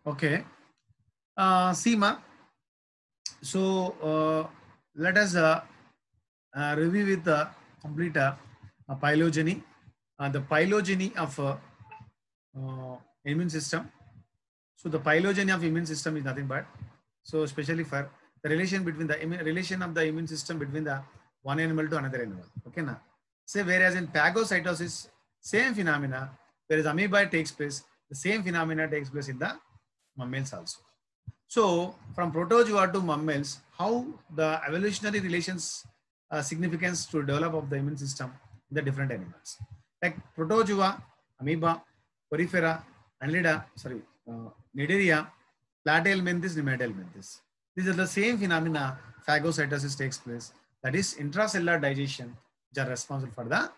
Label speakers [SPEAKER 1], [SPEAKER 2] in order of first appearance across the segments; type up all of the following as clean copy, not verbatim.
[SPEAKER 1] Okay. Seema. So let us review with the complete phylogeny. The phylogeny of immune system. So the phylogeny of immune system is nothing but, so especially for the relation between the relation of the immune system between the one animal to another animal. Okay, now say whereas in phagocytosis, same phenomena, whereas amoeba takes place, the same phenomena takes place in the mammals also. So from protozoa to mammals, how the evolutionary relations significance to develop of the immune system in the different animals. Like protozoa, amoeba, porifera, annelida, Nidaria, platyhelminthes, nemathelminthes. These are the same phenomena phagocytosis takes place. That is intracellular digestion, which are responsible for the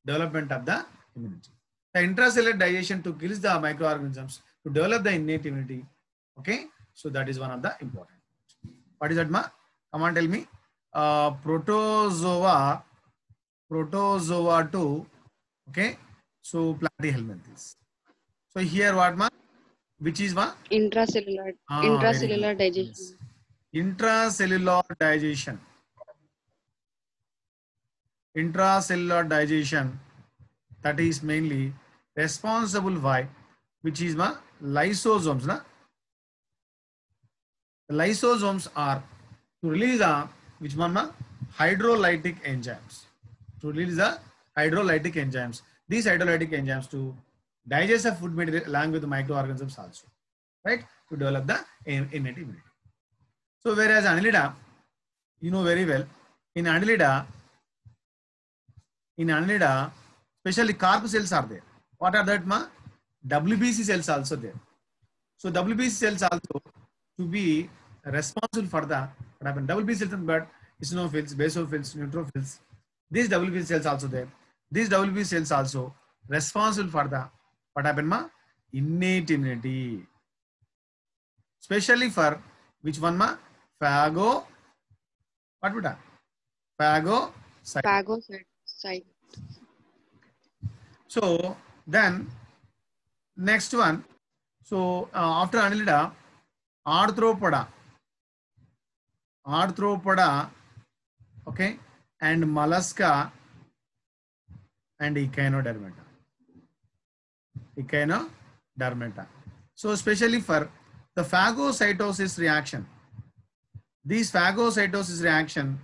[SPEAKER 1] development of the immunity. The intracellular digestion to kill the microorganisms to develop the innate immunity. Okay, so that is one of the important. What is that, ma? Come on, tell me. Protozoa to, okay, so platyhelminthes. So here what, ma? Which is ma?
[SPEAKER 2] Intracellular.
[SPEAKER 1] Very good.
[SPEAKER 2] Intracellular digestion.
[SPEAKER 1] Yes. Intracellular digestion. Intracellular digestion, that is mainly responsible by, which is ma lysosomes. Na? The lysosomes are to release the, which one ma? Hydrolytic enzymes. To release the hydrolytic enzymes. These hydrolytic enzymes to digest the food material along with the microorganisms also, right? To develop the innate immunity. So whereas annelida, you know very well, in annelida, especially carp cells are there. What are that, ma? WBC cells also there. So WBC cells also to be responsible for the what happened. WBC cells, but eosinophils, basophils, neutrophils. These WBC cells also there. These WBC cells also responsible for the what happened, ma? Innate immunity. Especially for which one, ma? Phago. What would that?
[SPEAKER 2] Phagocyte.
[SPEAKER 1] So then next one. So after annelida, arthropoda, okay, and mollusca and echinodermata. So especially for the phagocytosis reaction, this phagocytosis reaction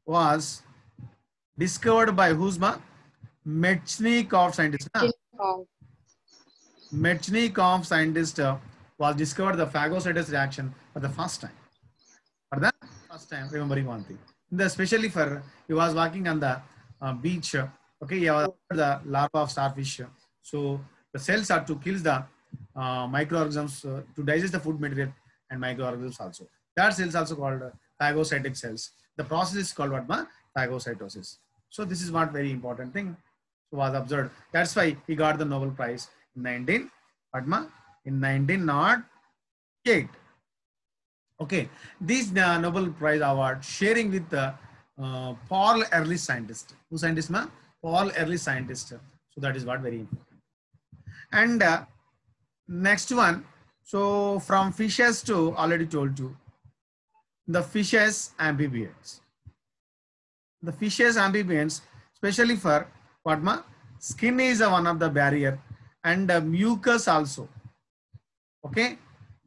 [SPEAKER 1] was discovered by whose, ma? Metchnikoff scientist. Metchnikoff scientist was discovered the phagocytosis reaction for the first time. Remembering one thing. Especially for, he was walking on the beach. Okay, he was the larva of starfish. So the cells are to kill the microorganisms to digest the food material and microorganisms also. That cells also called phagocytic cells. The process is called what, ma? Phagocytosis. So this is what very important thing was observed. That's why he got the Nobel Prize in 1908. Okay, this Nobel Prize award sharing with Paul Ehrlich scientist. Who scientist, ma? Paul Ehrlich scientist. So that is what very important. And next one. So from fishes to, already told you, the fishes amphibians. The fishes amphibians, especially for what, ma? Skin is one of the barrier, and mucus also. Okay,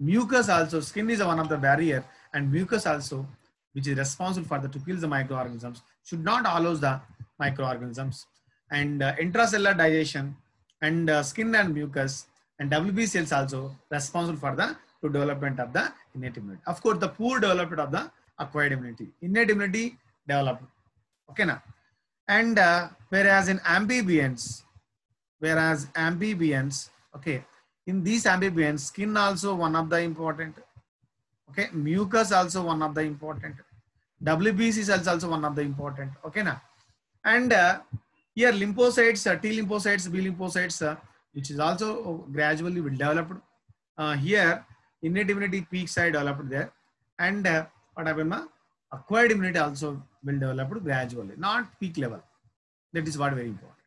[SPEAKER 1] Mucus also, skin is one of the barrier, and mucus also, which is responsible for the to kill the microorganisms, should not allow the microorganisms. And intracellular digestion and skin and mucus and WB cells also responsible for the to development of the innate immunity. Of course, the poor development of the acquired immunity. Innate immunity developed. Okay, now. And whereas amphibians, okay, in these amphibians, skin also one of the important. Okay, mucus also one of the important. WBC cells also one of the important. Okay, now. And here lymphocytes, T lymphocytes, B lymphocytes, which is also gradually will develop. Here innate immunity peaks are developed there, and what happened? Acquired immunity also will develop gradually, not peak level. That is what very important.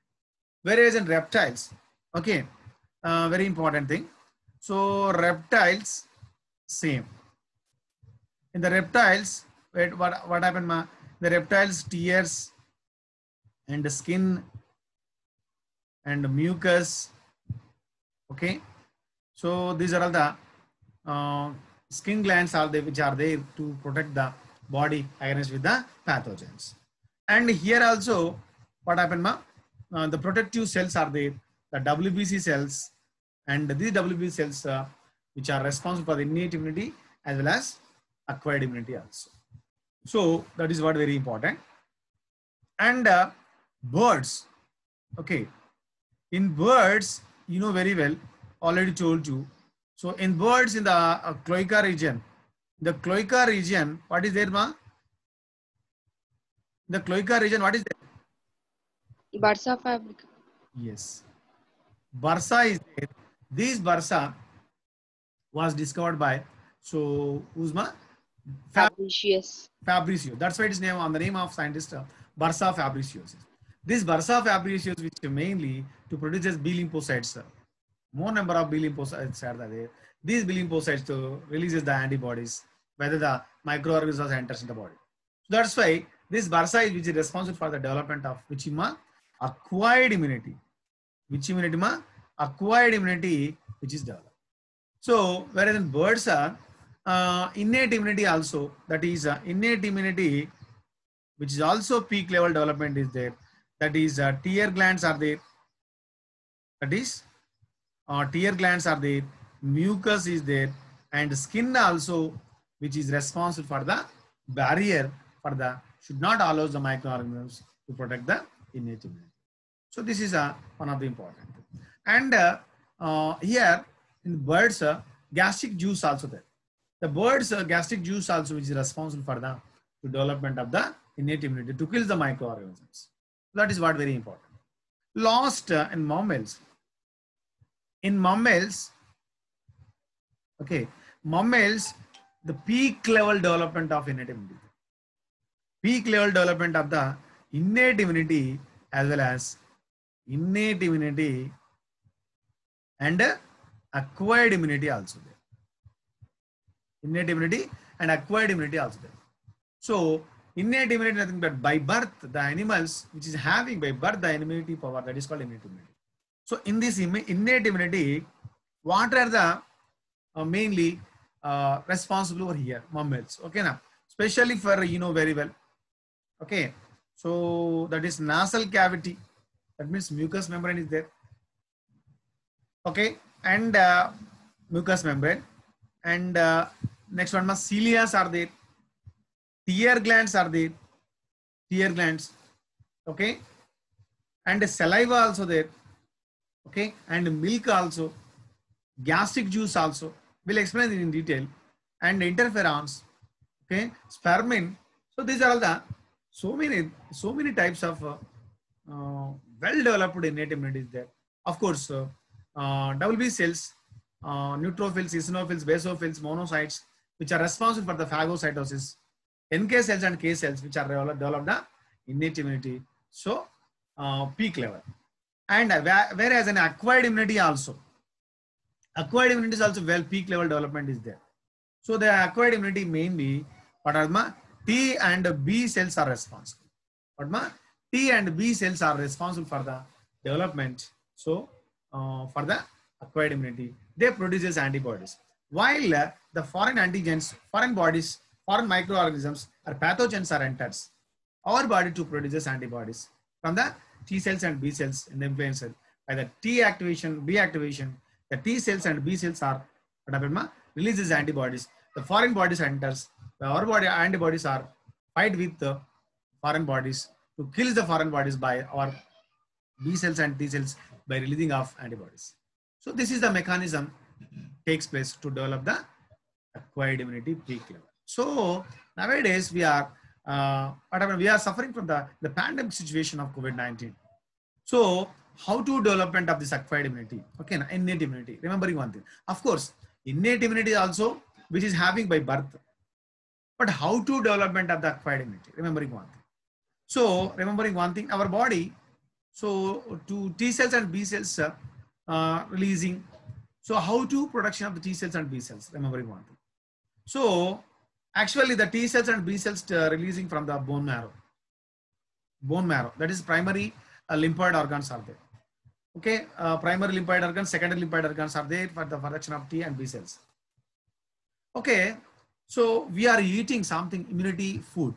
[SPEAKER 1] Whereas in reptiles, okay, very important thing. So reptiles, same. In the reptiles, what happened? The reptiles tears and the skin and mucus. Okay, so these are all the skin glands are there, which are there to protect the body against with the pathogens. And here also, what happened? The protective cells are there, the WBC cells, and these WBC cells which are responsible for the innate immunity as well as acquired immunity also. So that is what very important. And birds, okay, in birds, you know very well, already told you. So in birds in the cloaca region, what is there, ma? The cloaca region, what is there?
[SPEAKER 2] Bursa fabric.
[SPEAKER 1] Yes. Bursa is there. This bursa was discovered by, so who's ma?
[SPEAKER 2] Fabricius.
[SPEAKER 1] Fabricius. That's why it's name on the name of scientist Bursa fabricius. This Bursa fabricius, which mainly to produce B lymphocytes. More number of B lymphocytes are there. These B lymphocytes to releases the antibodies, whether the microorganisms enters in the body. So that's why this Bursa is which is responsible for the development of which acquired immunity. Which immunity ma? Acquired immunity which is developed. So whereas in birds are innate immunity also, that is innate immunity which is also peak level development is there. That is tear glands are there. That is tear glands are there, mucus is there, and skin also, which is responsible for the barrier for the should not allow the microorganisms to protect the innate immunity. So this is one of the important. And here in birds, gastric juice also there. The birds gastric juice also, which is responsible for the development of the innate immunity to kill the microorganisms. That is what very important. Lost in mammals. In mammals, okay, mammals, the peak level development of innate immunity. Peak level development of the innate immunity as well as innate immunity and acquired immunity also there. Innate immunity and acquired immunity also there. So innate immunity, nothing but by birth, the animals which is having by birth the immunity power, that is called innate immunity. So in this innate immunity, what are the mainly responsible over here? Mammals. Okay, now especially for you know very well. Okay, so that is nasal cavity. That means mucous membrane is there. Okay, and mucous membrane, and next one, cilia are there. Tear glands are there. Tear glands. Okay, and saliva also there. Okay, and milk also, gastric juice also. We'll explain it in detail. And interferons, okay, spermine. So these are all the so many types of well-developed innate immunity is there. Of course, WB cells, neutrophils, eosinophils, basophils, monocytes, which are responsible for the phagocytosis. NK cells and K cells, which are developed the innate immunity. So peak level. And whereas an acquired immunity also, acquired immunity is also well peak level development is there. So the acquired immunity mainly, what are the T and B cells are responsible. What T and B cells are responsible for the development. So for the acquired immunity, they produces antibodies. while the foreign antigens, foreign bodies, foreign microorganisms or pathogens are enters our body to produce antibodies from the T cells and B cells in the influenza. By the T activation, B activation, the T cells and B cells are what happened? Releases antibodies. The foreign bodies enters. Our body antibodies are fight with the foreign bodies to kill the foreign bodies by our B cells and T cells by releasing of antibodies. So this is the mechanism takes place to develop the acquired immunity peak level. So nowadays we are we are suffering from the pandemic situation of COVID-19. So how to development of this acquired immunity? Okay, innate immunity. Remembering one thing, of course, innate immunity also which is having by birth. But how to development of the acquired immunity? Remembering one thing. So remembering one thing, our body. So to T cells and B cells releasing. So how to production of the T cells and B cells? Remembering one thing. So actually the T cells and B cells releasing from the bone marrow. Bone marrow, that is primary lymphoid organs are there. Okay, primary lymphoid organs, secondary lymphoid organs are there for the production of T and B cells. Okay, so we are eating something immunity food.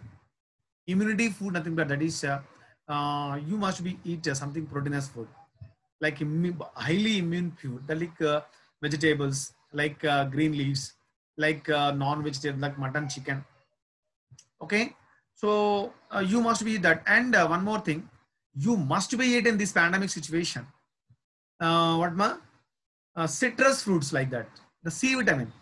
[SPEAKER 1] Immunity food, nothing but that is you must be eat something proteinous food, like highly immune food, like vegetables, like green leaves, like non-vegetarian, like mutton, chicken. Okay, so you must be that. And one more thing, you must be eating this pandemic situation. Citrus fruits like that. The C vitamin,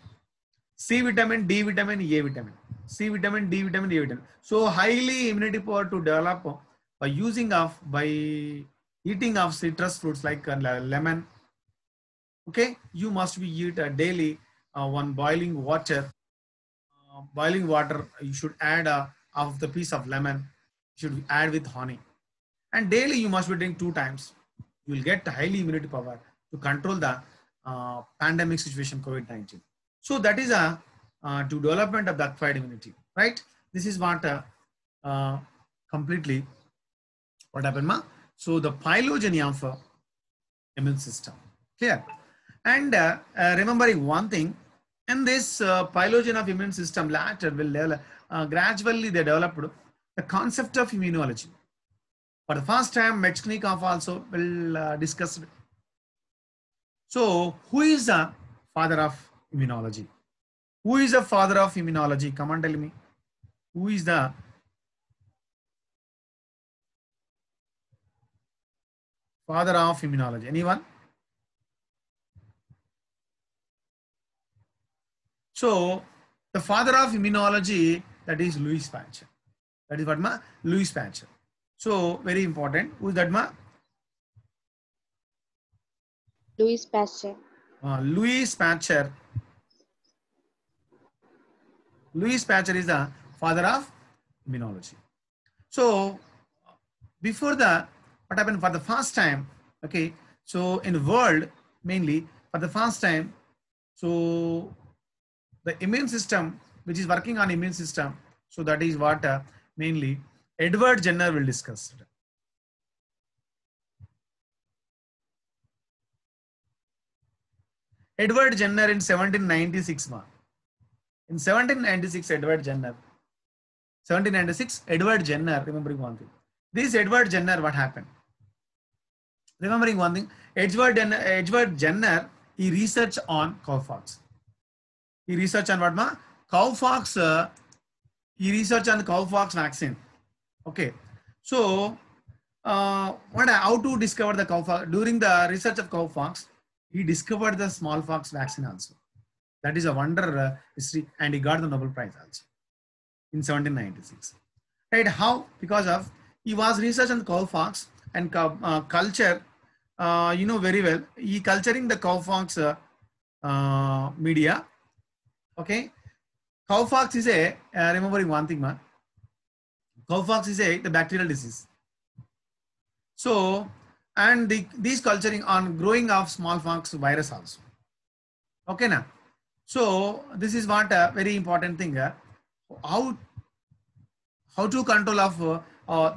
[SPEAKER 1] D vitamin, A vitamin, C vitamin, D vitamin, A vitamin. So highly immunity power to develop by eating of citrus fruits like lemon. Okay, you must be eat daily one boiling water. You should add of the piece of lemon. You should add with honey, and daily you must be drink 2 times. You will get highly immunity power to control the pandemic situation COVID-19. So that is a to development of the acquired immunity, right? This is what completely what happened, ma? So the phylogeny of immune system, clear? And remembering one thing, in this phylogeny of immune system, later will gradually they developed the concept of immunology. For the first time, Metchnikoff also will discuss it. So who is the father of immunology? Who is the father of immunology? Come on, tell me. Who is the father of immunology? Anyone? So the father of immunology, that is Louis Pasteur. That is what, ma? Louis Pasteur. So very important. Who is that, ma?
[SPEAKER 2] Louis Pasteur.
[SPEAKER 1] Louis Pasteur. Louis Pasteur is the father of immunology. So before the, what happened for the first time, okay, so in the world, mainly for the first time, so the immune system, which is working on immune system, so that is what mainly Edward Jenner will discuss. Edward Jenner in 1796, ma. In 1796, Edward Jenner. 1796, Edward Jenner, remembering one thing. This Edward Jenner, what happened? Remembering one thing, Edward Jenner, he researched on cowpox. He researched on what, ma? Cowpox. He researched on cowpox vaccine. Okay. So, how to discover the cowpox? During the research of cowpox, he discovered the smallpox vaccine also. That is a wonder history, and he got the Nobel Prize also in 1796. Right? How? Because of he was research on cowpox and culture. You know very well. He culturing the cowpox media. Okay. Cowpox is a remembering one thing, man. Cowpox is the bacterial disease. So and these culturing on growing of smallpox virus also. Okay, now. So this is what a very important thing. How to control of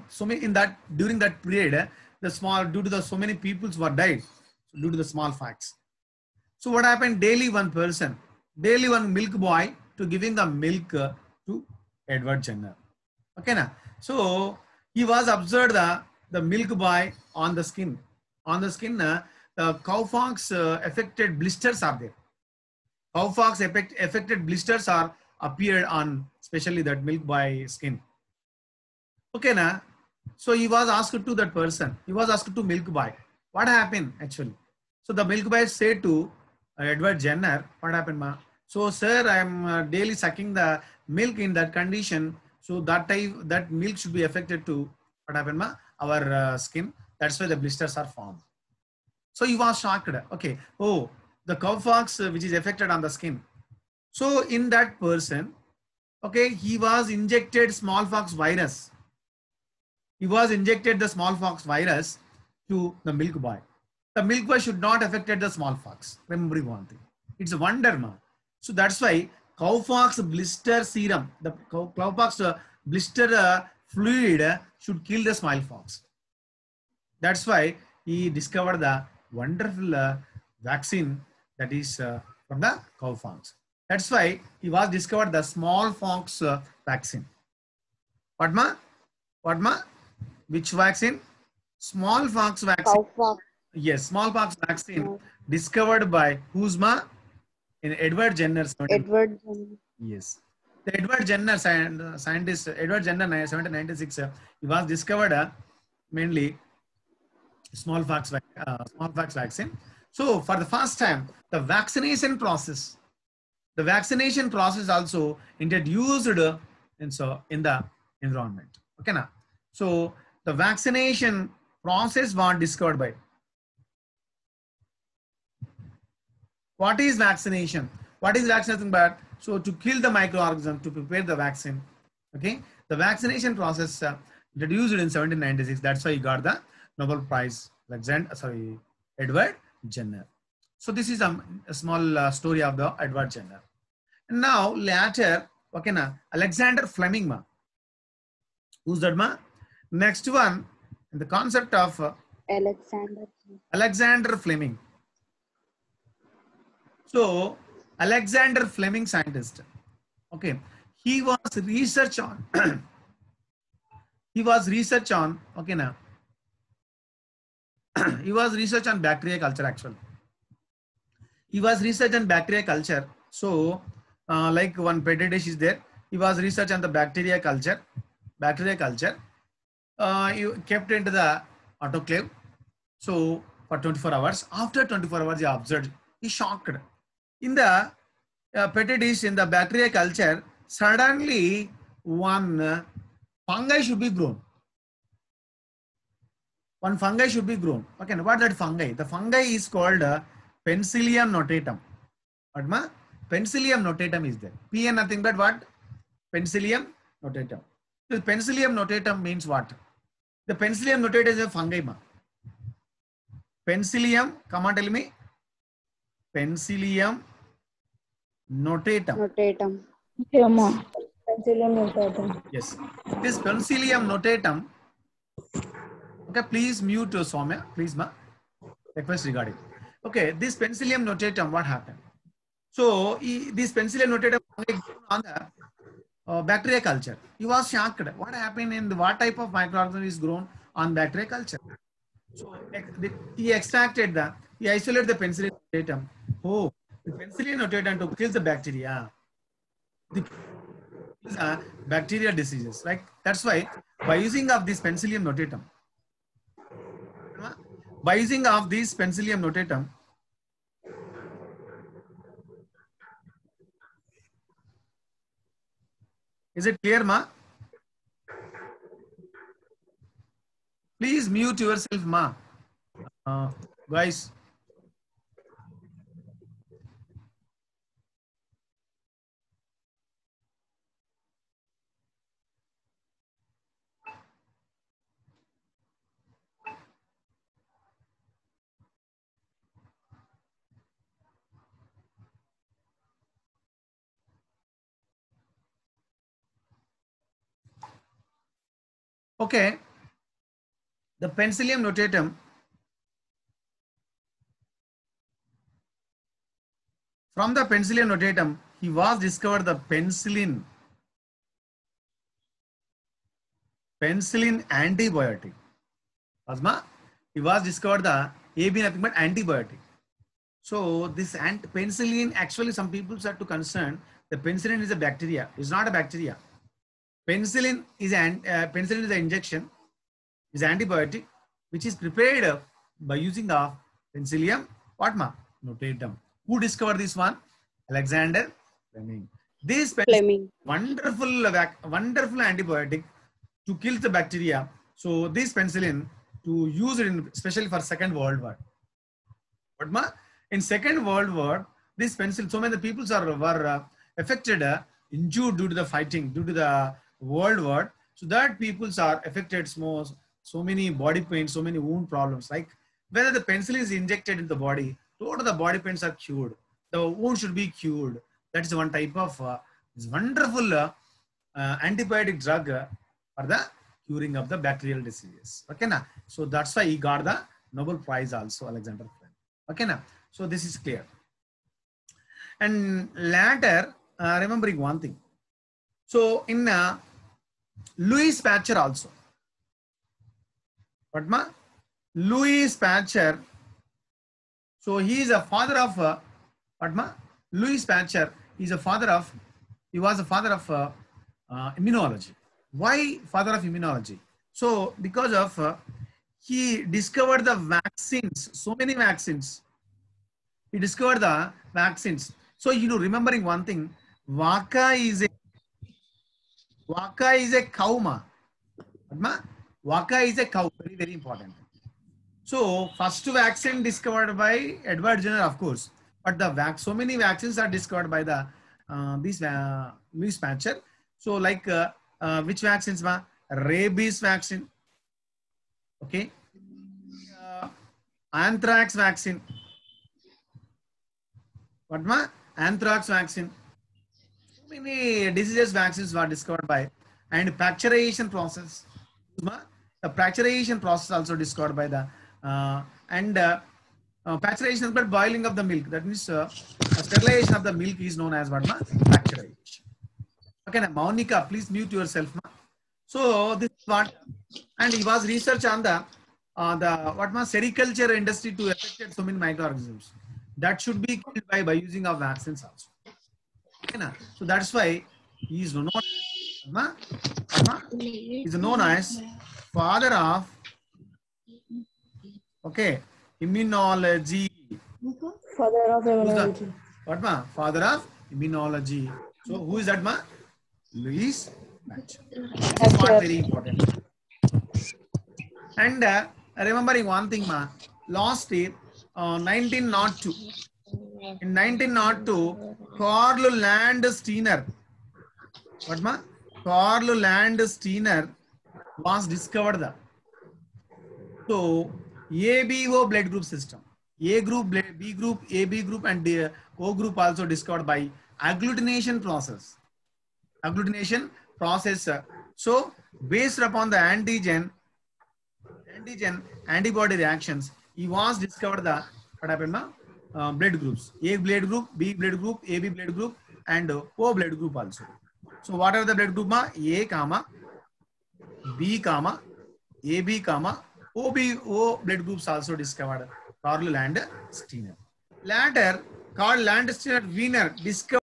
[SPEAKER 1] so many in that during that period the small due to the so many peoples were died due to the smallpox. So what happened? Daily one person daily one milk boy to giving the milk to Edward Jenner. Okay, na? So he was observed the milk boy on the skin. On the skin, the cowpox affected blisters are there. Cowpox affected blisters are appeared on especially that milk boy skin. Okay, na? So he was asked to that person. He was asked to milk boy. What happened actually? So the milk boy said to Edward Jenner, what happened, ma? So sir, I am daily sucking the milk in that condition. So that time that milk should be affected to what happened, ma? Our skin. That's why the blisters are formed. So he was shocked. Okay. Oh, the cowpox which is affected on the skin. So in that person, okay, he was injected smallpox virus. He was injected the smallpox virus to the milk boy. The milk boy should not affected the smallpox. Remember one thing. It's a wonder, ma. So that's why cowpox blister serum, the cowpox blister fluid should kill the smallpox. That's why he discovered the wonderful vaccine that is from the cowpox. That's why he was discovered the smallpox vaccine. What ma? What ma? Which vaccine? Smallpox vaccine.
[SPEAKER 2] Cowpox.
[SPEAKER 1] Yes, smallpox vaccine
[SPEAKER 2] No.
[SPEAKER 1] discovered by whose ma? In Edward Jenner.
[SPEAKER 2] Edward Jenner.
[SPEAKER 1] Yes. The Edward Jenner scientist, Edward Jenner 1796, he was discovered mainly smallpox vaccine. So for the first time, the vaccination process also introduced in the environment. Okay, now. So the vaccination process was discovered by. What is vaccination? What is vaccination? But so to kill the microorganism, to prepare the vaccine. Okay, the vaccination process introduced in 1796. That's why he got the Nobel Prize. Edward Jenner. So this is a small story of the Edward Jenner. And now later, okay, na Alexander Fleming, ma. Who's that, ma? Next one, in the concept of Alexander Fleming. So Alexander Fleming, scientist. Okay, he was research on. Okay, now. He was research on bacteria culture actually. He was research on bacteria culture. So like one petri dish is there. He was research on the bacteria culture. You kept into the autoclave. So for 24 hours. After 24 hours, he observed. He shocked. In the petri dish, in the bacteria culture, suddenly one fungi should be grown. One fungi should be grown. Okay, what that fungi? The fungi is called Penicillium notatum. What ma? Penicillium notatum is there. PN nothing but what? Penicillium notatum. So Penicillium notatum means what? The Penicillium notatum is a fungi, ma. Penicillium, come on, tell me. Penicillium notatum.
[SPEAKER 3] Penicillium notatum.
[SPEAKER 1] Yes. This Penicillium notatum. Okay, please mute Soumya, please, ma. Request regarding. Okay, this Penicillium notatum, what happened? So this Penicillium notatum on the bacteria culture. He was shocked. What happened in what type of microorganism is grown on bacteria culture? So he extracted he isolated the Penicillium notatum. Oh, the Penicillium notatum to kill the bacteria. Bacterial diseases. Like that's why by using of this Penicillium notatum. By using of this Penicillium notatum, is it clear, ma? Please mute yourself, ma. Guys. Okay. The Penicillium notatum From the Penicillium notatum, he was discovered the penicillin antibiotic. Asma, he was discovered the AB nothing but antibiotic. So this penicillin, actually some people are to concern the penicillin is a bacteria. It's not a bacteria. Penicillin is an injection, is antibiotic, which is prepared by using of Penicillium notatum. Who discovered this one? Alexander Fleming. This
[SPEAKER 2] Fleming.
[SPEAKER 1] wonderful antibiotic to kill the bacteria. So this penicillin to use it in, especially for Second World War. But in Second World War, this penicillin, so many people were affected, injured due to the fighting, due to the World War. So that people are affected so many body pains, so many wound problems. Like whether the penicillin is injected in the body, total the body pains are cured. The wound should be cured. That is one type of this wonderful antibiotic drug for the curing of the bacterial diseases. Okay, na? So that's why he got the Nobel Prize also, Alexander Fleming. Okay, na? So this is clear. And later, remembering one thing. So in Louis Pasteur also. Louis Pasteur. So he is a father of Louis Pasteur. He was a father of immunology. Why father of immunology? So because of he discovered the vaccines, so many vaccines. He discovered the vaccines. So remembering one thing, Vaka is a cow, ma. Vaka is a cow, very, very important. So first vaccine discovered by Edward Jenner, of course, but so many vaccines are discovered by the Louis Pasteur. So like which vaccines? Rabies vaccine, okay, anthrax vaccine. Anthrax vaccine. So many diseases vaccines were discovered by, and pasteurization process. The pasteurization process also discovered by the pasteurization is but boiling of the milk. That means sterilization of the milk is known as pasteurization. Okay, now Monica, please mute yourself. So this is what, and he was research on the sericulture industry to affect so many microorganisms that should be killed by using of vaccines also. Okay, na? So that's why he is known as father of immunology.
[SPEAKER 3] Father of immunology.
[SPEAKER 1] Father of immunology. So who is that, ma? Louis Pasteur. Very important. And remembering one thing, ma, last year, 1902. In 1902, Karl Landsteiner. Karl Landsteiner was discovered. So ABO blood group system. A group, B group, AB group, and O group also discovered by agglutination process. So based upon the antigen antibody reactions, he was discovered the blood groups. A blood group, B blood group, AB blood group, and O blood group also. So what are the blood group? A comma, B comma, AB comma, O blood groups also discovered. Karl Landsteiner. Later, Karl Landsteiner Wiener discovered